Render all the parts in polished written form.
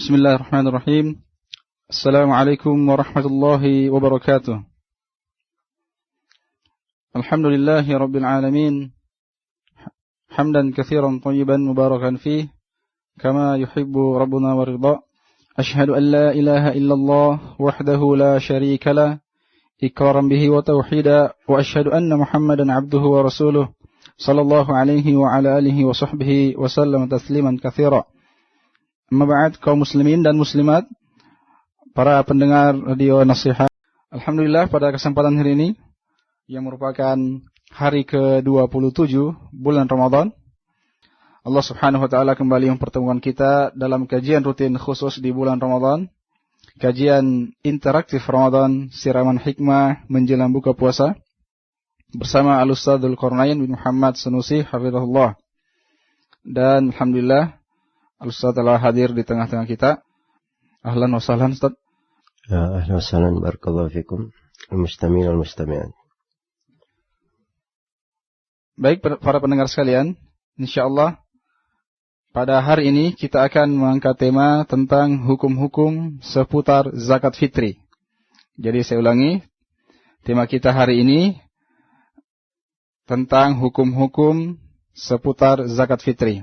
Bismillahirrahmanirrahim. Assalamualaikum warahmatullahi wabarakatuh. Alhamdulillahi rabbil alamin. Hamdan katsiran thayyiban mubarakan fih kama yuhibbu rabbuna wa ridha. Ashhadu an la ilaha illallah wahdahu la syarika lah iqraran bihi wa tauhida wa ashhadu anna Muhammadan abduhu wa rasuluh sallallahu alaihi wa ala alihi wa sahbihi wa sallam tasliman katsira. Amma ba'd, kaum muslimin dan muslimat, para pendengar radio Nasihat. Alhamdulillah, pada kesempatan hari ini yang merupakan hari ke-27 bulan Ramadan, Allah Subhanahu wa taala kembali mempertemukan kita dalam kajian rutin khusus di bulan Ramadan, kajian interaktif Ramadan, siraman hikmah menjelang buka puasa bersama Al-Ustadz Dzulqarnain bin Muhammad Sanusi hafizahullah. Dan alhamdulillah Al-Ustadz telah hadir di tengah-tengah kita. Ahlan wa sahlan Ustadz. Ya, ahlan wa sahlan, barakallahu fikum al-mustami'in wal-mustami'at. Baik para pendengar sekalian, insyaallah pada hari ini kita akan mengangkat tema tentang hukum-hukum seputar zakat fitri. Jadi saya ulangi, tema kita hari ini tentang hukum-hukum seputar zakat fitri.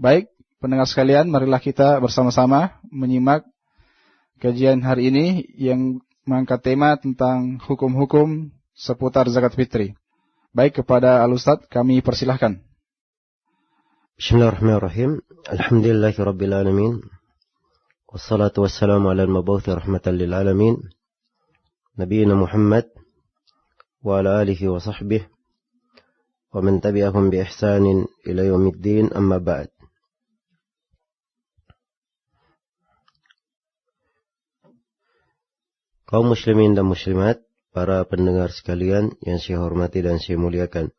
Baik pendengar sekalian, marilah kita bersama-sama menyimak kajian hari ini yang mengangkat tema tentang hukum-hukum seputar zakat fitri. Baik, kepada Al-Ustadz kami persilahkan. Bismillahirrahmanirrahim. Alhamdulillahi rabbil alamin. Wassalatu wassalamu ala al-mabawthi rahmatan lil alamin. Nabiyina Muhammad wa ala alihi wa sahbihi wa man tabi'ahum bi ihsanin ila yaumiddin, amma ba'd. Kaum muslimin dan muslimat, para pendengar sekalian yang saya hormati dan saya muliakan.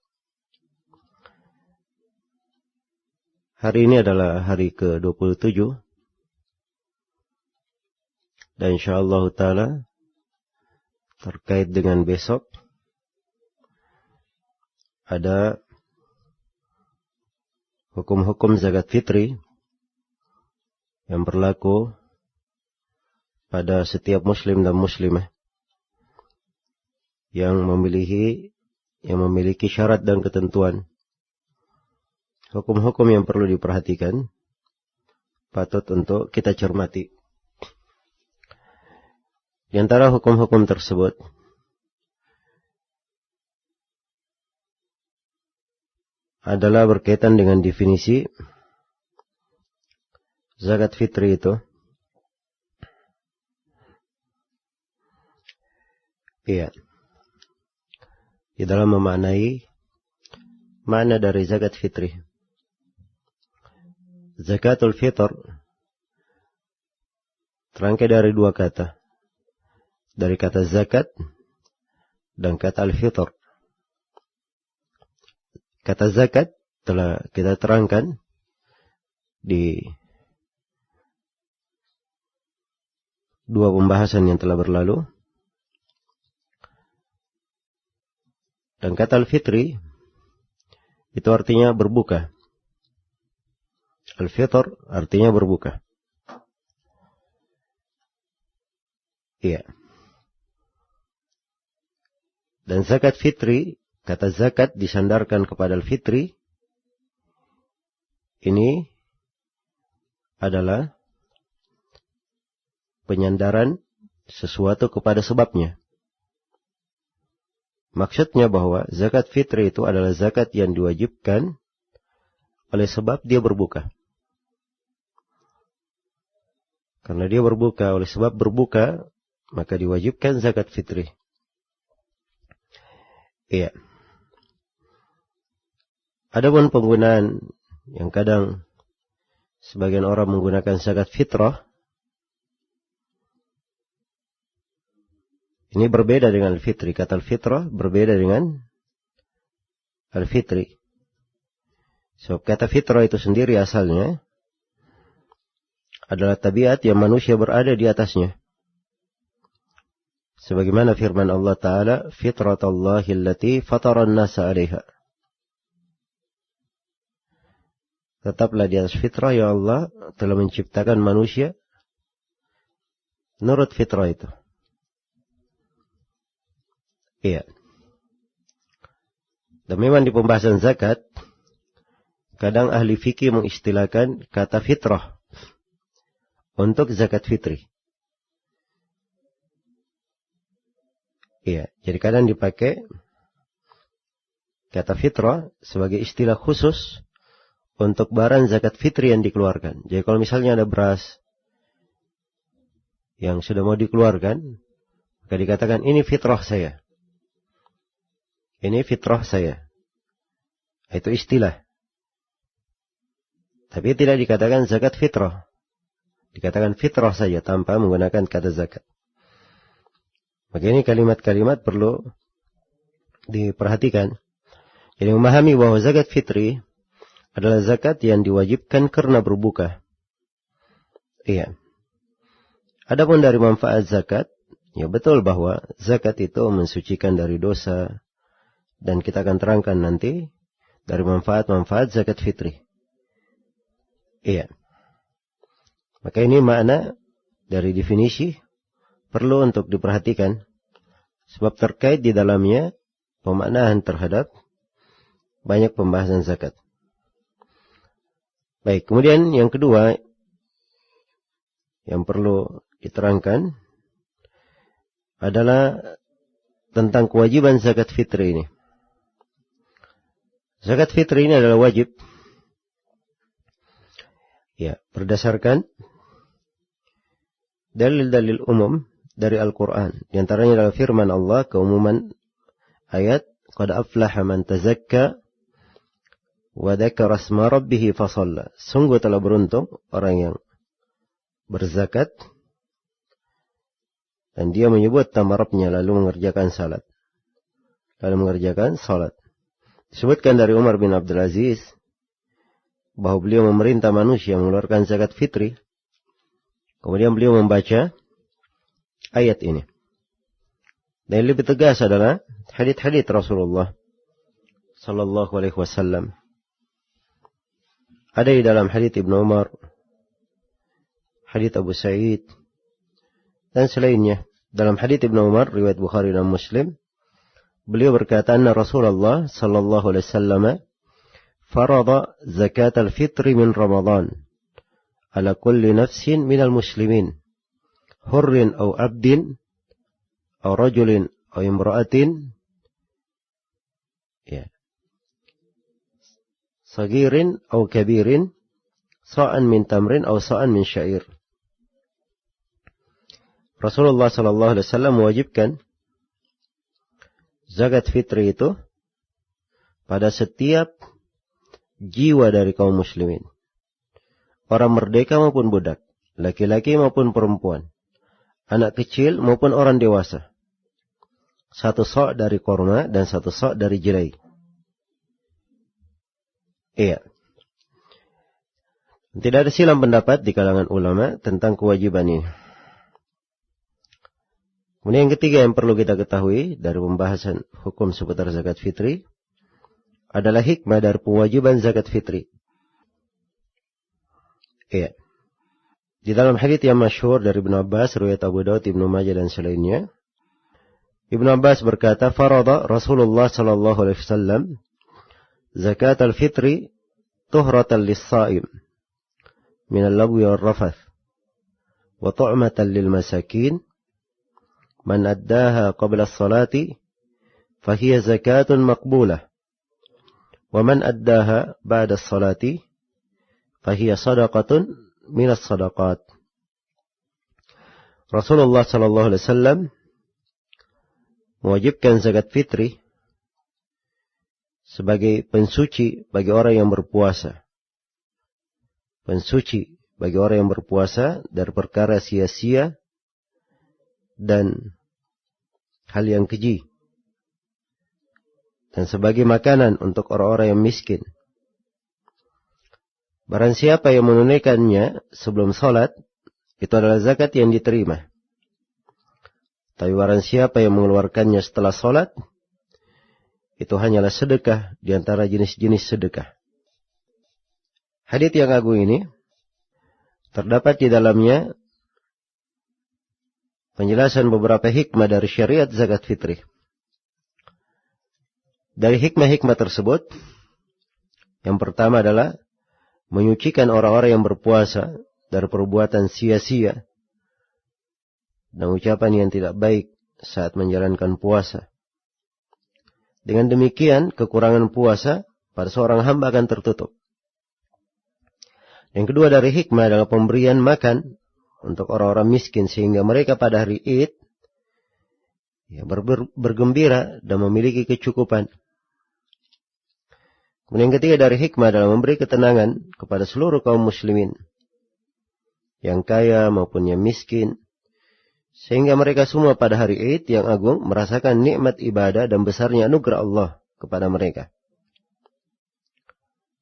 Hari ini adalah hari ke-27 dan insyaallah ta'ala terkait dengan besok ada hukum-hukum zakat fitri yang berlaku pada setiap muslim dan muslimah yang memiliki syarat dan ketentuan. Hukum-hukum yang perlu diperhatikan, patut untuk kita cermati. Di antara hukum-hukum tersebut adalah berkaitan dengan definisi zakat fitri itu. Iya. Di dalam memaknai makna dari zakat fitri. Zakatul fitr terangkai dari dua kata. Dari kata zakat dan kata al-fitr. Kata zakat telah kita terangkan di dua pembahasan yang telah berlalu. Dan kata al-fitri itu artinya berbuka. Al-fitr artinya berbuka. Iya. Dan zakat fitri, kata zakat disandarkan kepada al-fitri, ini adalah penyandaran sesuatu kepada sebabnya. Maksudnya bahwa zakat fitri itu adalah zakat yang diwajibkan oleh sebab dia berbuka. Karena dia berbuka, oleh sebab berbuka, maka diwajibkan zakat fitri. Iya. Adapun penggunaan yang kadang sebagian orang menggunakan zakat fitrah, ini berbeda dengan al-fitri. Kata al-fitrah berbeda dengan al-fitri. So, kata fitrah itu sendiri asalnya adalah tabiat yang manusia berada di atasnya. Sebagaimana firman Allah Ta'ala, fitratallahi allati fataran nasa alaiha. Tetaplah di atas fitrah yang Allah telah menciptakan manusia Menurut fitrah itu. Iya. Dan memang di pembahasan zakat, kadang ahli fikih mengistilahkan kata fitrah untuk zakat fitri. Iya, jadi kadang dipakai kata fitrah sebagai istilah khusus untuk barang zakat fitri yang dikeluarkan. Jadi kalau misalnya ada beras yang sudah mau dikeluarkan, maka dikatakan ini fitrah saya. Ini fitrah saya. Itu istilah. Tapi tidak dikatakan zakat fitrah. Dikatakan fitrah saja tanpa menggunakan kata zakat. Maka ini kalimat-kalimat perlu diperhatikan. Jadi memahami bahwa zakat fitri adalah zakat yang diwajibkan karena berbuka. Iya. Adapun dari manfaat zakat, ya betul bahwa zakat itu mensucikan dari dosa. Dan kita akan terangkan nanti dari manfaat-manfaat zakat fitri. Iya. Maka ini makna dari definisi perlu untuk diperhatikan. Sebab terkait di dalamnya pemaknaan terhadap banyak pembahasan zakat. Baik, kemudian yang kedua yang perlu diterangkan adalah tentang kewajiban zakat fitri ini. Zakat fitri ini adalah wajib. Ya, berdasarkan dalil-dalil umum dari Al-Quran. Di antaranya adalah firman Allah, keumuman ayat, qad aflaha man tazakka wa dzakara asma rabbih fasalla. Sungguh telah beruntung orang yang berzakat dan dia menyebut nama Rabbnya lalu mengerjakan salat. Disebutkan dari Umar bin Abdul Aziz bahwa beliau memerintah manusia mengeluarkan zakat fitri. Kemudian beliau membaca ayat ini. Dan yang lebih tegas adalah hadits-hadits Rasulullah sallallahu alaihi wasallam. Ada di dalam hadits Ibnu Umar, hadits Abu Sa'id dan selainnya. Dalam hadits Ibnu Umar riwayat Bukhari dan Muslim, beliau berkata, "Anna Rasulullah sallallahu alaihi wasallam farada zakat al-fitri min Ramadan ala kulli nafsin minal muslimin, hurrin aw abdin aw rajulin aw imra'atin, ya, sagirin aw kabirin, sa'an min tamrin aw sa'an min syair." Rasulullah sallallahu alaihi wasallam mewajibkan zakat fitri itu pada setiap jiwa dari kaum muslimin. Orang merdeka maupun budak, laki-laki maupun perempuan, anak kecil maupun orang dewasa. Satu sok dari korma dan satu sok dari jelai. Iya. Tidak ada silang pendapat di kalangan ulama tentang kewajiban ini. Kemudian yang ketiga yang perlu kita ketahui dari pembahasan hukum seputar zakat fitri adalah hikmah dari kewajiban zakat fitri. Iya. Di dalam hadits yang masyhur dari Ibnu Abbas, riwayat Abu Daud, Ibnu Majah dan selainnya, Ibnu Abbas berkata, "Farada Rasulullah sallallahu alaihi wasallam zakat al-fitri tuhratan lis-sha'im min al-lagwi wal-rafath wa tu'matan lil-masakin. Man addaha qabla as-salati fahiya zakatun maqbulah. Wa man addaha ba'da as-salati fahiya sadaqatun min as-sadaqat." Rasulullah sallallahu alaihi wasallam mewajibkan zakat fitri sebagai pensuci bagi orang yang berpuasa. Pensuci bagi orang yang berpuasa dari perkara sia-sia dan hal yang keji. Dan sebagai makanan untuk orang-orang yang miskin. Barang siapa yang menunaikannya sebelum salat, itu adalah zakat yang diterima. Tapi barang siapa yang mengeluarkannya setelah salat, itu hanyalah sedekah di antara jenis-jenis sedekah. Hadits yang agung ini terdapat di dalamnya penjelasan beberapa hikmah dari syariat zakat fitri. Dari hikmah-hikmah tersebut, yang pertama adalah menyucikan orang-orang yang berpuasa dari perbuatan sia-sia dan ucapan yang tidak baik saat menjalankan puasa. Dengan demikian, kekurangan puasa pada seorang hamba akan tertutup. Yang kedua dari hikmah adalah pemberian makan untuk orang-orang miskin sehingga mereka pada hari Id bergembira dan memiliki kecukupan. Kemudian yang ketiga dari hikmah adalah memberi ketenangan kepada seluruh kaum muslimin, yang kaya maupun yang miskin, sehingga mereka semua pada hari Id yang agung merasakan nikmat ibadah dan besarnya anugerah Allah kepada mereka.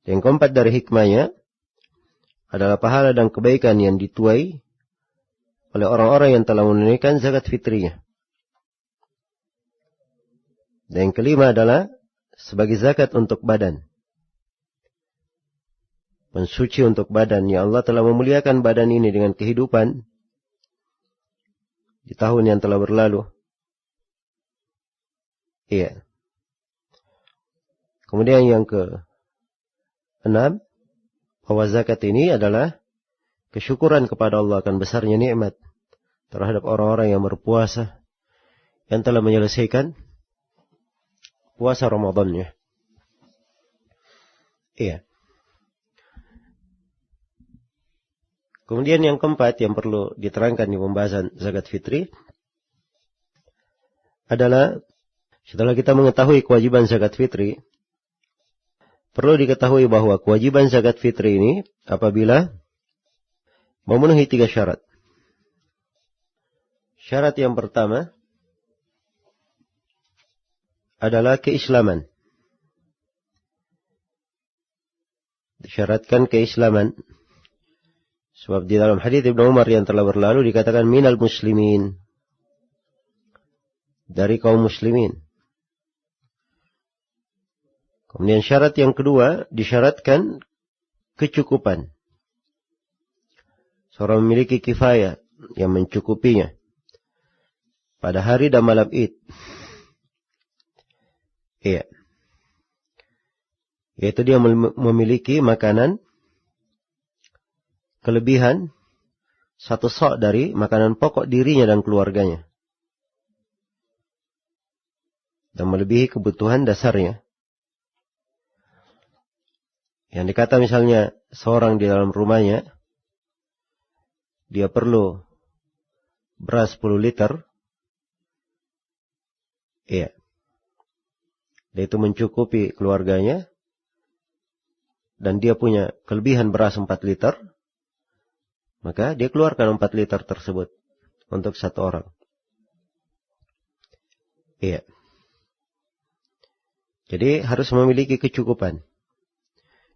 Yang keempat dari hikmahnya adalah pahala dan kebaikan yang dituai oleh orang-orang yang telah menunaikan zakat fitrinya. Dan yang kelima adalah sebagai zakat untuk badan. Mensuci untuk badan. Ya Allah telah memuliakan badan ini dengan kehidupan di tahun yang telah berlalu. Iya. Kemudian yang ke-6, bahwa zakat ini adalah kesyukuran kepada Allah akan besarnya nikmat terhadap orang-orang yang berpuasa yang telah menyelesaikan puasa Ramadannya. Iya. Kemudian yang keempat yang perlu diterangkan di pembahasan zakat fitri adalah setelah kita mengetahui kewajiban zakat fitri, perlu diketahui bahwa kewajiban zakat fitri ini apabila memenuhi 3 syarat. Syarat yang pertama adalah keislaman. Disyaratkan keislaman. Sebab di dalam hadits Ibnu Umar yang telah berlalu dikatakan minal muslimin. Dari kaum muslimin. Kemudian syarat yang kedua disyaratkan kecukupan. Seorang memiliki kifayah yang mencukupinya pada hari dan malam Id. Iya. Yaitu dia memiliki makanan kelebihan 1 sok dari makanan pokok dirinya dan keluarganya. Dan melebihi kebutuhan dasarnya. Yang dikata misalnya seorang di dalam rumahnya, dia perlu beras 10 liter. Iya. Dia itu mencukupi keluarganya. Dan dia punya kelebihan beras 4 liter. Maka dia keluarkan 4 liter tersebut untuk 1 orang. Iya. Jadi harus memiliki kecukupan.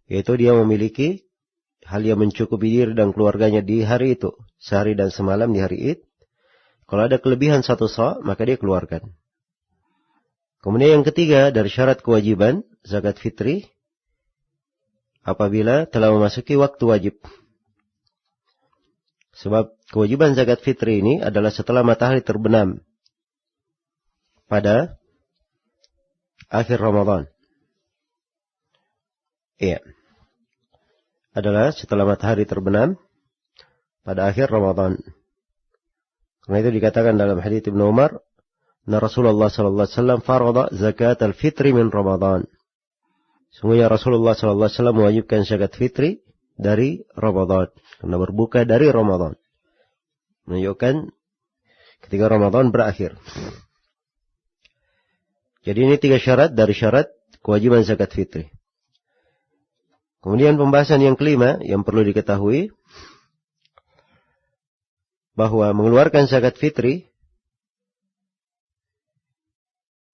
Yaitu dia memiliki hal yang mencukupi diri dan keluarganya di hari itu. Sehari dan semalam di hari Id. Kalau ada kelebihan 1 sok, maka dia keluarkan. Kemudian yang ketiga dari syarat kewajiban zakat fitri. Apabila telah memasuki waktu wajib. Sebab kewajiban zakat fitri ini adalah setelah matahari terbenam pada akhir Ramadan. Iya. Adalah setelah matahari terbenam pada akhir Ramadan. Karena itu dikatakan dalam hadits Ibnu Umar, "Na Rasulullah sallallahu alaihi wasallam farada zakat al-fitri min Ramadan." Sungguhnya Rasulullah sallallahu alaihi wasallam mewajibkan zakat fitri dari Ramadan. Karena berbuka dari Ramadan. Menunjukkan ketika Ramadan berakhir. Jadi ini 3 syarat dari syarat kewajiban zakat fitri. Kemudian pembahasan yang kelima yang perlu diketahui. Bahwa mengeluarkan zakat fitri.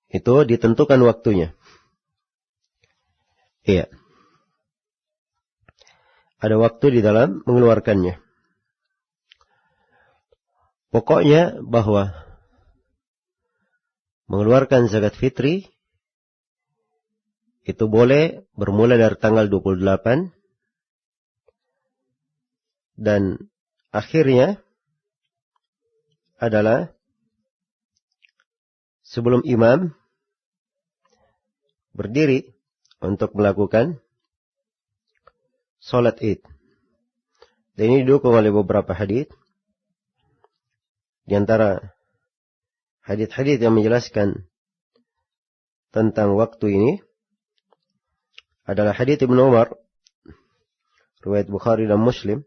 Itu ditentukan waktunya. Iya. Ada waktu di dalam mengeluarkannya. Pokoknya bahwa mengeluarkan zakat fitri itu boleh bermula dari tanggal 28 dan akhirnya adalah sebelum imam berdiri untuk melakukan sholat id. Dan ini didukung oleh beberapa hadits. Di antara hadits-hadits yang menjelaskan tentang waktu ini adalah hadits Ibnu Umar, riwayat Bukhari dan Muslim.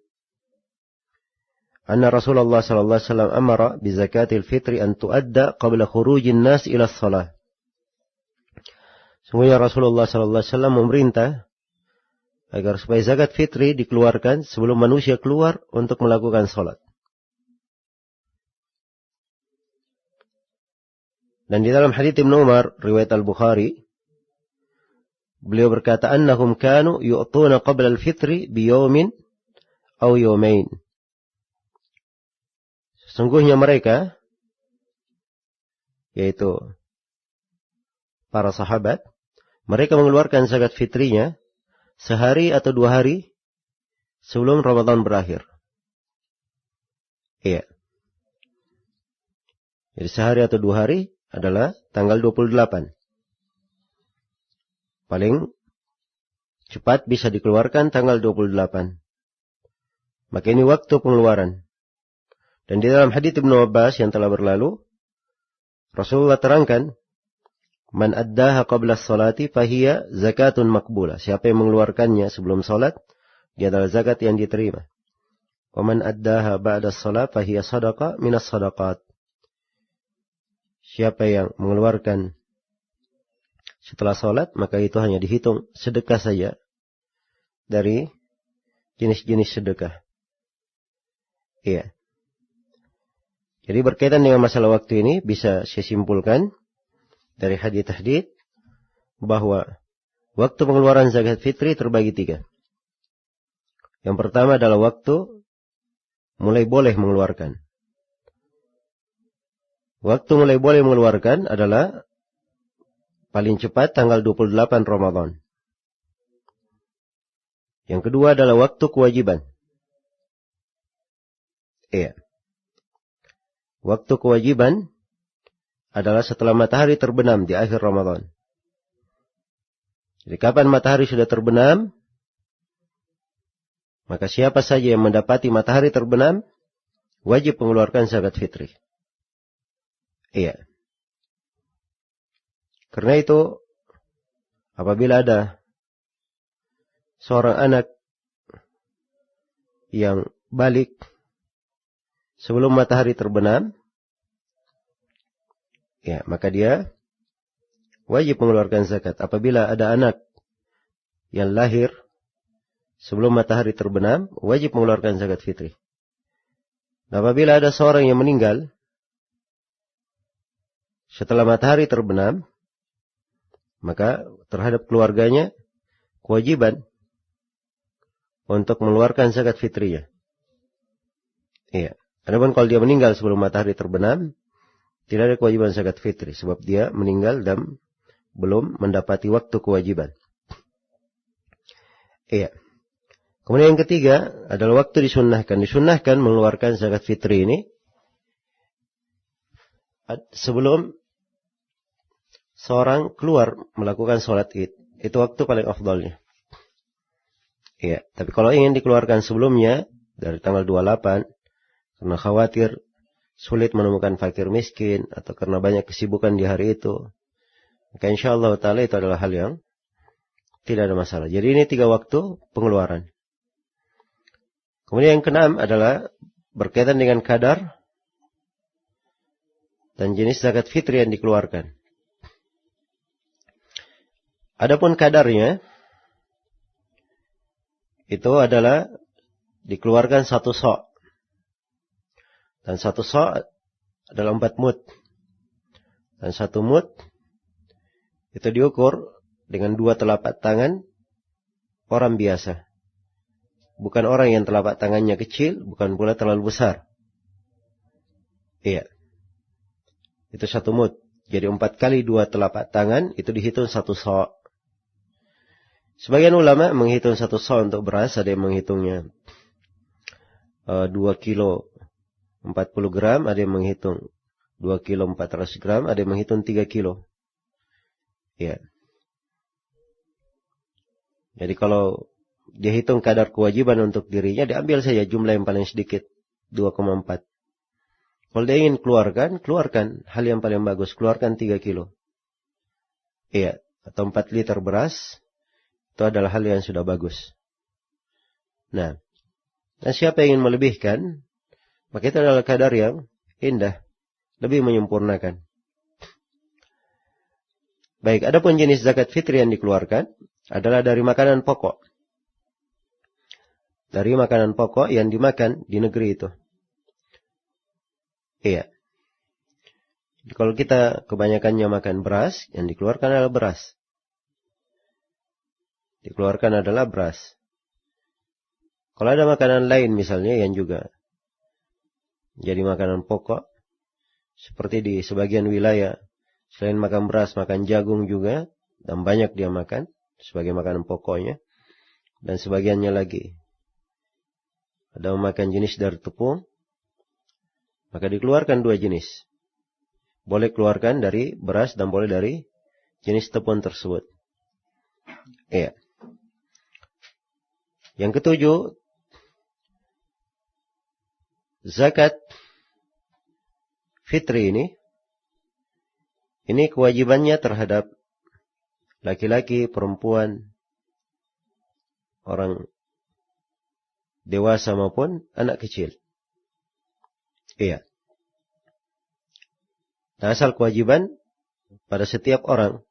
Anna Rasulullah sallallahu alaihi wasallam amara bi zakatil fitri an tuadda qabla khurujin nas ila shalah. Sungguhnya Rasulullah sallallahu alaihi wasallam memerintah agar supaya zakat fitri dikeluarkan sebelum manusia keluar untuk melakukan salat. Dan di dalam hadits Ibnu Umar riwayat Al-Bukhari, beliau berkata annahum kanu yu'tuna qabla al-fitri bi yawmin aw yawmain. Sesungguhnya mereka, yaitu para sahabat, mereka mengeluarkan zakat fitrinya sehari atau 2 hari sebelum Ramadan berakhir. Iya. Jadi sehari atau 2 hari adalah tanggal 28. Paling cepat bisa dikeluarkan tanggal 28. Maka ini waktu pengeluaran. Dan di dalam hadits Ibnu Abbas yang telah berlalu, Rasulullah terangkan, man addaha qabla as-salati fahiya zakatun maqbulah. Siapa yang mengeluarkannya sebelum salat, dia adalah zakat yang diterima. Wa man addaha ba'da as-salat fahiya sadaqah minas sadaqat. Siapa yang mengeluarkan setelah salat, maka itu hanya dihitung sedekah saja dari jenis-jenis sedekah. Iya. Jadi berkaitan dengan masalah waktu ini bisa saya simpulkan dari hadits-hadits bahwa waktu pengeluaran zakat fitri terbagi 3. Yang pertama adalah waktu mulai boleh mengeluarkan. Waktu mulai boleh mengeluarkan adalah paling cepat tanggal 28 Ramadan. Yang kedua adalah waktu kewajiban. Iya. Waktu kewajiban adalah setelah matahari terbenam di akhir Ramadan. Jadi kapan matahari sudah terbenam, maka siapa saja yang mendapati matahari terbenam, wajib mengeluarkan zakat fitri. Iya. Karena itu, apabila ada seorang anak yang balik sebelum matahari terbenam, ya, maka dia wajib mengeluarkan zakat. Apabila ada anak yang lahir sebelum matahari terbenam, wajib mengeluarkan zakat fitri. Dan apabila ada seorang yang meninggal setelah matahari terbenam, maka terhadap keluarganya kewajiban untuk mengeluarkan zakat fitrinya. Iya. Adapun kalau dia meninggal sebelum matahari terbenam, tidak ada kewajiban zakat fitri, sebab dia meninggal dan belum mendapati waktu kewajiban. Iya. Kemudian yang ketiga adalah waktu disunnahkan. Disunnahkan mengeluarkan zakat fitri ini sebelum seorang keluar melakukan sholat id. Itu waktu paling afdalnya. Iya. Tapi kalau ingin dikeluarkan sebelumnya, dari tanggal 28, karena khawatir sulit menemukan fakir miskin, atau karena banyak kesibukan di hari itu, maka insyaallah ta'ala itu adalah hal yang tidak ada masalah. Jadi ini 3 waktu pengeluaran. Kemudian yang keenam adalah berkaitan dengan kadar dan jenis zakat fitri yang dikeluarkan. Adapun kadarnya, itu adalah dikeluarkan 1 sa'. Dan 1 sa' adalah 4 mud. Dan 1 mud itu diukur dengan 2 telapak tangan orang biasa. Bukan orang yang telapak tangannya kecil, bukan pula terlalu besar. Iya. Itu 1 mud. Jadi 4 kali 2 telapak tangan itu dihitung 1 sa'. Sebagian ulama menghitung 1 sa' untuk beras, ada yang menghitungnya 2 kilo 40 gram, ada yang menghitung 2 kilo 400 gram, ada yang menghitung 3 kilo. Ya. Jadi kalau dia hitung kadar kewajiban untuk dirinya, diambil saja jumlah yang paling sedikit, 2,4. Kalau dia ingin keluarkan hal yang paling bagus, keluarkan 3 kilo. Iya, atau 4 liter beras, itu adalah hal yang sudah bagus. Nah, siapa yang ingin melebihkan, maka itu adalah kadar yang indah, lebih menyempurnakan. Baik, adapun jenis zakat fitri yang dikeluarkan adalah dari makanan pokok. Dari makanan pokok yang dimakan di negeri itu. Iya. Kalau kita kebanyakannya makan beras, yang dikeluarkan adalah beras. Dikeluarkan adalah beras. Kalau ada makanan lain misalnya yang juga jadi makanan pokok, seperti di sebagian wilayah, selain makan beras, makan jagung juga, dan banyak dia makan sebagai makanan pokoknya. Dan sebagiannya lagi ada memakan jenis dari tepung, maka dikeluarkan 2 jenis. Boleh keluarkan dari beras dan boleh dari jenis tepung tersebut. Iya. Yang ketujuh, zakat fitri ini kewajibannya terhadap laki-laki, perempuan, orang dewasa maupun anak kecil. Iya. Nah, asal kewajiban pada setiap orang.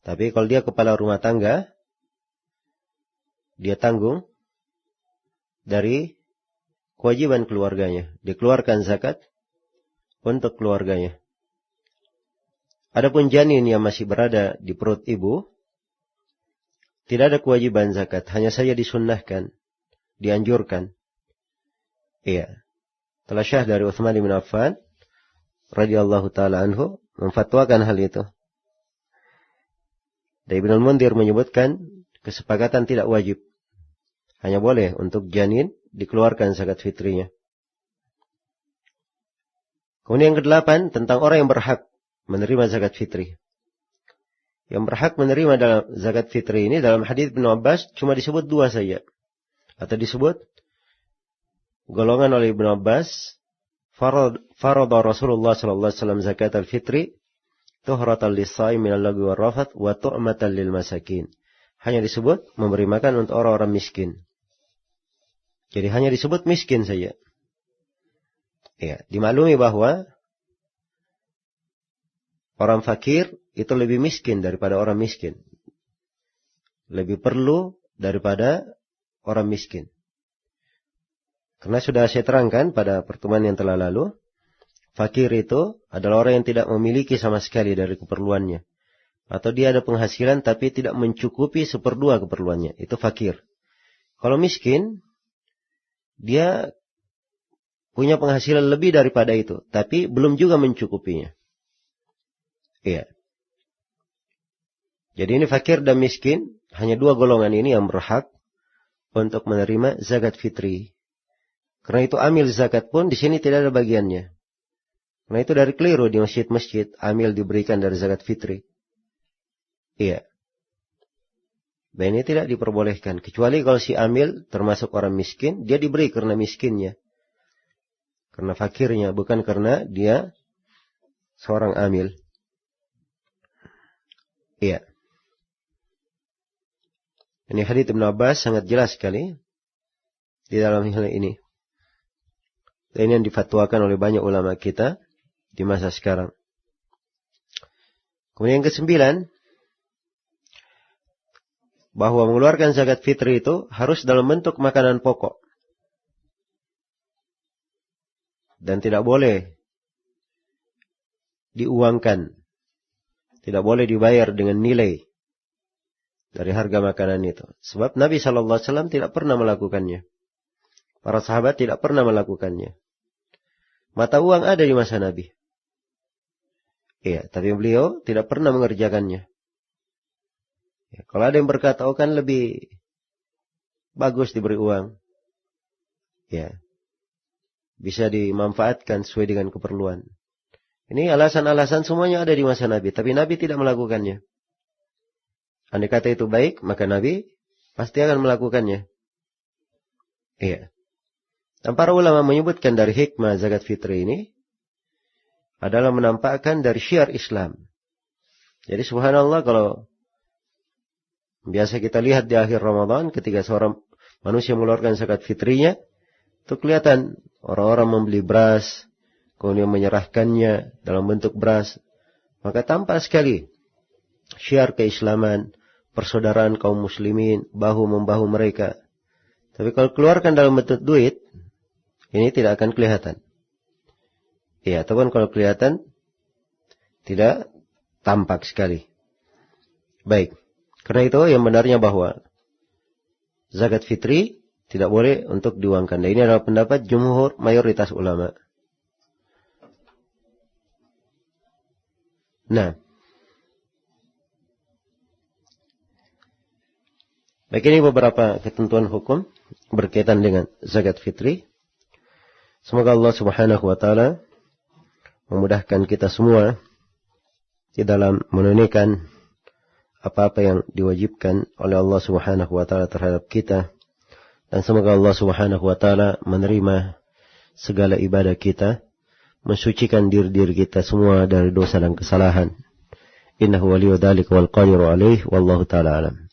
Tapi kalau dia kepala rumah tangga, dia tanggung dari kewajiban keluarganya. Dikeluarkan zakat untuk keluarganya. Adapun janin yang masih berada di perut ibu, tidak ada kewajiban zakat. Hanya saja disunnahkan, dianjurkan. Iya. Telah syah dari Utsman bin Affan radhiyallahu taala anhu memfatwakan hal itu. Dan Ibnu Al-Mundhir menyebutkan kesepakatan tidak wajib. Hanya boleh untuk janin dikeluarkan zakat fitrinya. Kemudian yang ke-8 tentang orang yang berhak menerima zakat fitri. Yang berhak menerima dalam zakat fitri ini dalam hadis Ibnu Abbas cuma disebut 2 saja. Atau disebut golongan oleh Ibnu Abbas, farada Rasulullah sallallahu alaihi wasallam zakat al-fitri tuhratan lis-shaim minal lagwi war rafath wa tu'matan lil masakin. Hanya disebut memberi makan untuk orang-orang miskin. Jadi hanya disebut miskin saja. Ya, dimaklumi bahwa orang fakir itu lebih miskin daripada orang miskin. Lebih perlu daripada orang miskin. Karena sudah saya terangkan pada pertemuan yang telah lalu, fakir itu adalah orang yang tidak memiliki sama sekali dari keperluannya. Atau dia ada penghasilan tapi tidak mencukupi 1/2 keperluannya. Itu fakir. Kalau miskin, dia punya penghasilan lebih daripada itu. Tapi belum juga mencukupinya. Iya. Jadi ini fakir dan miskin, hanya 2 golongan ini yang berhak untuk menerima zakat fitri. Karena itu amil zakat pun di sini tidak ada bagiannya. Karena itu dari keliru di masjid-masjid, amil diberikan dari zakat fitri. Iya. Dan ini tidak diperbolehkan. Kecuali kalau si amil termasuk orang miskin, dia diberi karena miskinnya. Karena fakirnya, bukan karena dia seorang amil. Iya. Ini hadits Ibnu Abbas sangat jelas sekali di dalam hal ini. Dan ini yang difatwakan oleh banyak ulama kita di masa sekarang. Kemudian yang ke-9, bahwa mengeluarkan zakat fitri itu harus dalam bentuk makanan pokok. Dan tidak boleh diuangkan. Tidak boleh dibayar dengan nilai dari harga makanan itu. Sebab Nabi SAW tidak pernah melakukannya. Para sahabat tidak pernah melakukannya. Mata uang ada di masa Nabi. Iya, tapi beliau tidak pernah mengerjakannya. Ya, kalau ada yang berkata, oh kan lebih bagus diberi uang. Ya. bisa dimanfaatkan sesuai dengan keperluan. Ini alasan-alasan semuanya ada di masa Nabi, tapi Nabi tidak melakukannya. Andai kata itu baik, maka Nabi pasti akan melakukannya. Iya. Dan para ulama menyebutkan dari hikmah zakat fitri ini adalah menampakkan dari syiar Islam. Jadi subhanallah, kalau biasa kita lihat di akhir Ramadan ketika seorang manusia mengeluarkan zakat fitrinya, itu kelihatan orang-orang membeli beras, kemudian menyerahkannya dalam bentuk beras. Maka tampak sekali syiar keislaman, persaudaraan kaum muslimin, bahu-membahu mereka. Tapi kalau keluarkan dalam bentuk duit, ini tidak akan kelihatan. Ya, ataupun kalau kelihatan, tidak tampak sekali. Baik, karena itu yang benarnya bahwa zakat fitri tidak boleh untuk diuangkan. Dan ini adalah pendapat jumhur mayoritas ulama. Nah, baik, ini beberapa ketentuan hukum berkaitan dengan zakat fitri. Semoga Allah Subhanahu wa taala memudahkan kita semua di dalam menunaikan apa-apa yang diwajibkan oleh Allah Subhanahu wa taala terhadap kita. Dan semoga Allah Subhanahu wa taala menerima segala ibadah kita, mensucikan diri-diri kita semua dari dosa dan kesalahan. Innahu waliyyu dzalika wal qadiru alaihi wallahu taala alam.